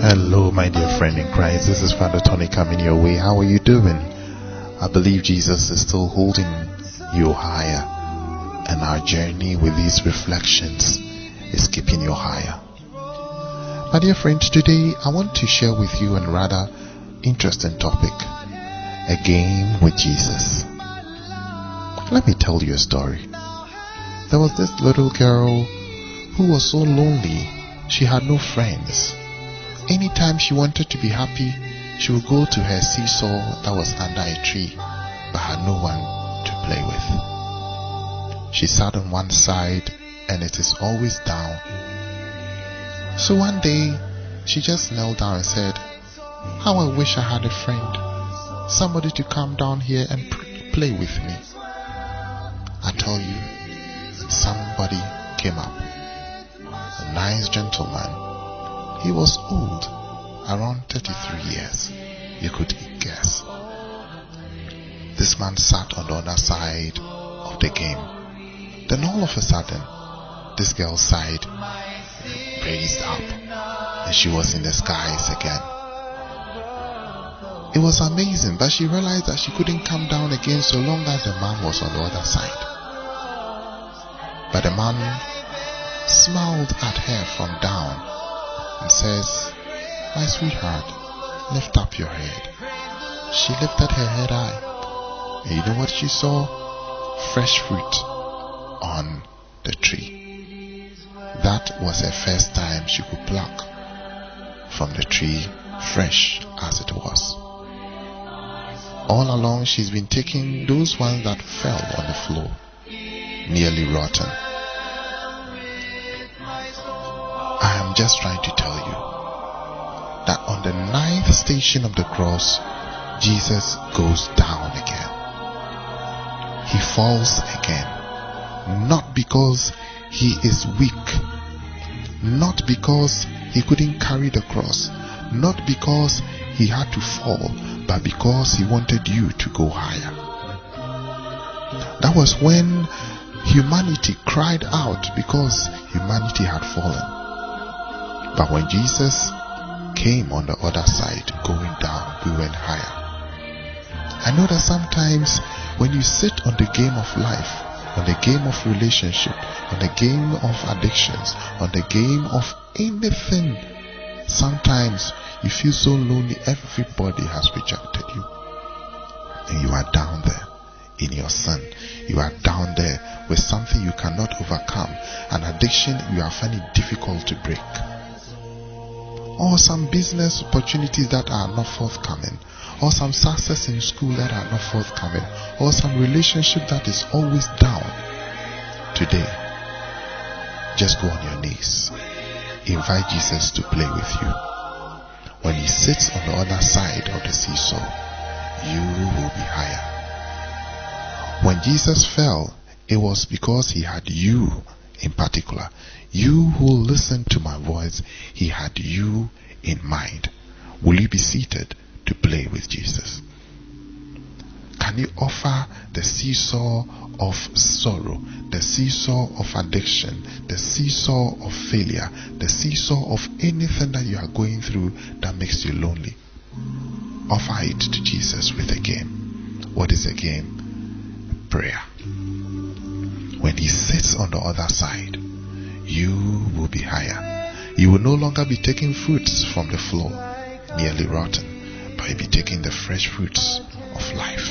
Hello, my dear friend in Christ. This is Father Tony coming your way. How are you doing? I believe Jesus is still holding you higher, and our journey with these reflections is keeping you higher. My dear friends, today I want to share with you a rather interesting topic: a game with Jesus. Let me tell you a story. There was this little girl who was so lonely. She had no friends. Anytime she wanted to be happy, she would go to her seesaw that was under a tree, but had no one to play with. She sat on one side and it is always down. So one day, she just knelt down and said, "How I wish I had a friend, somebody to come down here and play with me." I tell you, somebody came up. A nice gentleman. He was old, around 33 years. You could guess. This man sat on the other side of the game. Then all of a sudden, this girl's side raised up, and she was in the skies again. It was amazing, but she realized that she couldn't come down again so long as the man was on the other side. But the man smiled at her from down and says, "My sweetheart, lift up your head." She lifted her head high, and you know what she saw? Fresh fruit on the tree. That was her first time she could pluck from the tree, fresh as it was. All along she's been taking those ones that fell on the floor, nearly rotten. I am just trying to tell you that on the 9th station of the cross, Jesus goes down again. He falls again. Not because he is weak, not because he couldn't carry the cross, not because he had to fall, but because he wanted you to go higher. That was when humanity cried out because humanity had fallen. But when Jesus came on the other side, going down, we went higher. I know that sometimes when you sit on the game of life, on the game of relationship, on the game of addictions, on the game of anything, sometimes you feel so lonely. Everybody has rejected you, and you are down there in your sin. You are down there with something you cannot overcome, an addiction you are finding difficult to break, or some business opportunities that are not forthcoming, or some success in school that are not forthcoming, or some relationship that is always down. Today, just go on your knees. Invite Jesus to play with you. When he sits on the other side of the seesaw, you will be higher. When Jesus fell, it was because he had you in particular. You who listen to my voice, he had you in mind. Will you be seated to play with Jesus? Can you offer the seesaw of sorrow, the seesaw of addiction, the seesaw of failure, the seesaw of anything that you are going through that makes you lonely? Offer it to Jesus with a game. What is a game? Prayer. When he sits on the other side, you will be higher. You will no longer be taking fruits from the floor, nearly rotten, but you'll be taking the fresh fruits of life.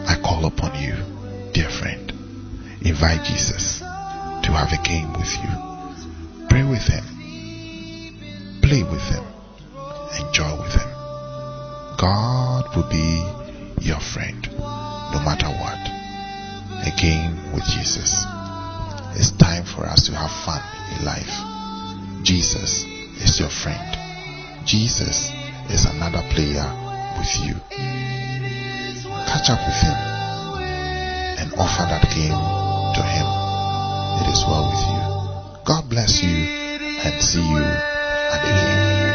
I call upon you, dear friend. Invite Jesus to have a game with you. Pray with him. Play with him. Enjoy with him. God will be your friend, no matter what. A game with Jesus. It's time for us to have fun in life. Jesus is your friend. Jesus is another player with you. Catch up with him and offer that game to him. It is well with you. God bless you, and see you at the game.